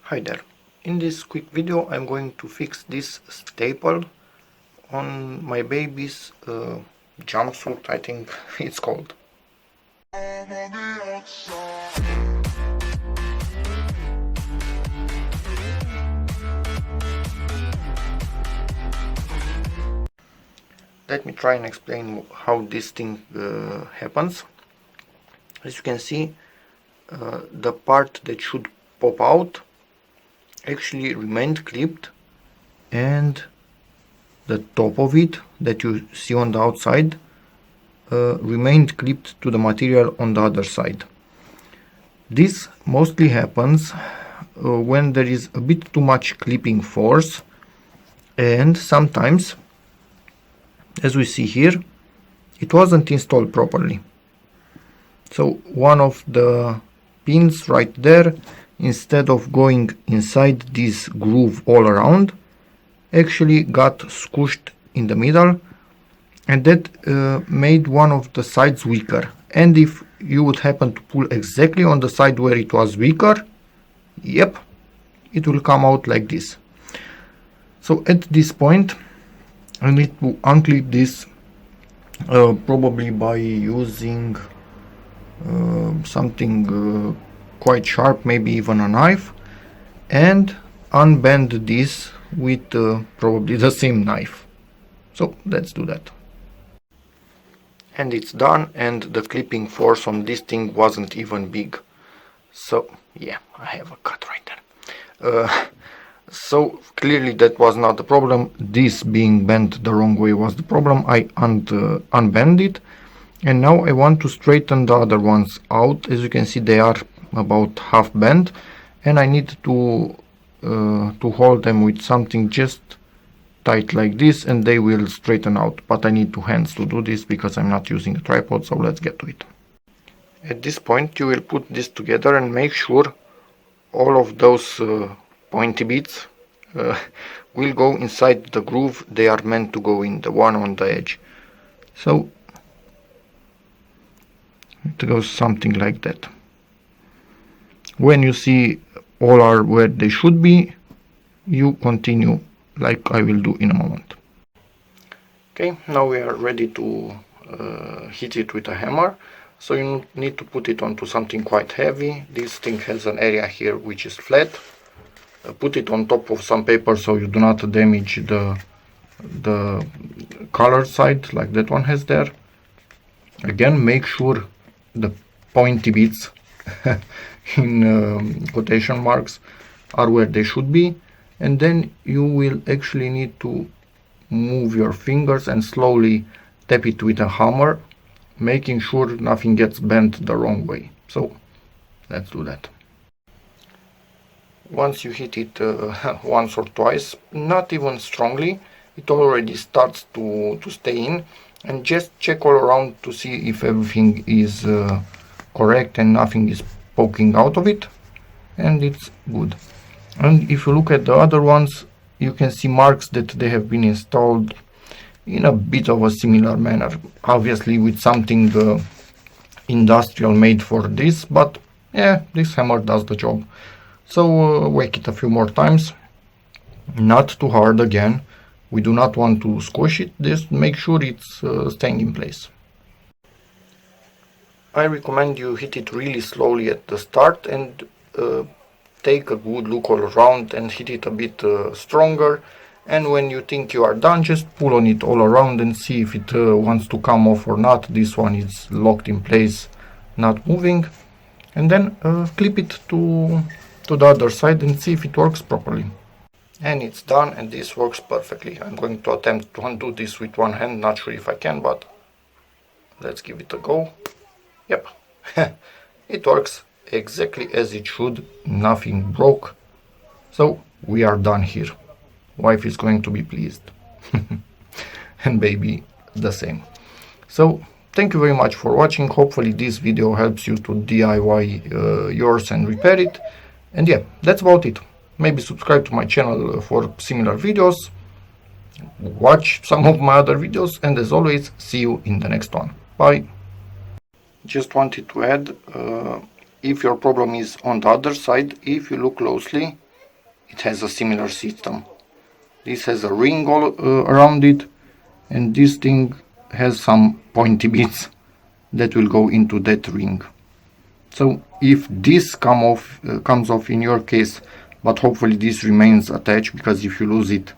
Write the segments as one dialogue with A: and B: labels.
A: Hi there. In this quick video I'm going to fix this staple on my baby's jumpsuit, I think it's called. Let me try and explain how this thing happens. As you can see, the part that should pop out actually remained clipped, and the top of it that you see on the outside remained clipped to the material on the other side. This mostly happens when there is a bit too much clipping force, and sometimes, as we see here, it wasn't installed properly. So one of the pins right there, instead of going inside this groove all around, actually got squished in the middle, and that made one of the sides weaker. And if you would happen to pull exactly on the side where it was weaker, yep, it will come out like this. So at this point I need to unclip this, probably by using something quite sharp, maybe even a knife, and unbend this with probably the same knife. So let's do that. And it's done, and the clipping force on this thing wasn't even big. So yeah, I have a cut right there. So clearly that was not the problem. This being bent the wrong way was the problem. I unbend it, and now I want to straighten the other ones out. As you can see, they are about half bent, and I need to hold them with something just tight like this, and they will straighten out. But I need two hands to do this because I'm not using a tripod, so let's get to it. At this point you will put this together and make sure all of those pointy bits will go inside the groove they are meant to go in, the one on the edge. So it goes something like that. When you see all are where they should be, you continue like I will do in a moment. Okay, now we are ready to hit it with a hammer. So you need to put it onto something quite heavy. This thing has an area here which is flat. Put it on top of some paper so you do not damage the color side like that one has there. Again, make sure the pointy bits in quotation marks are where they should be, and then you will actually need to move your fingers and slowly tap it with a hammer, making sure nothing gets bent the wrong way. So let's do that. Once you hit it once or twice, not even strongly, it already starts to stay in, and just check all around to see if everything is correct and nothing is poking out of it, and it's good. And if you look at the other ones, you can see marks that they have been installed in a bit of a similar manner, obviously with something industrial made for this, but yeah, this hammer does the job. So whack it a few more times, not too hard again. We do not want to squish it, just make sure it's staying in place. I recommend you hit it really slowly at the start and take a good look all around and hit it a bit stronger, and when you think you are done, just pull on it all around and see if it wants to come off or not. This one is locked in place, not moving, and then clip it to the other side and see if it works properly. And it's done, and this works perfectly. I'm going to attempt to undo this with one hand, not sure if I can, but let's give it a go. Yep, it works exactly as it should, nothing broke. So we are done here. Wife is going to be pleased. And baby the same. So thank you very much for watching. Hopefully this video helps you to DIY yours and repair it. And yeah, that's about it. Maybe subscribe to my channel for similar videos. Watch some of my other videos, and as always, see you in the next one. Bye. Just wanted to add, if your problem is on the other side, if you look closely, it has a similar system. This has a ring all around it, and this thing has some pointy bits that will go into that ring. So if this comes off in your case, but hopefully this remains attached, because if you lose it,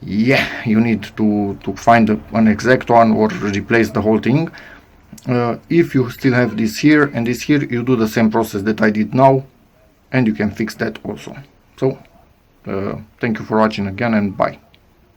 A: yeah, you need to find an exact one or replace the whole thing. If you still have this here and this here, you do the same process that I did now, and you can fix that also. So thank you for watching again, and bye.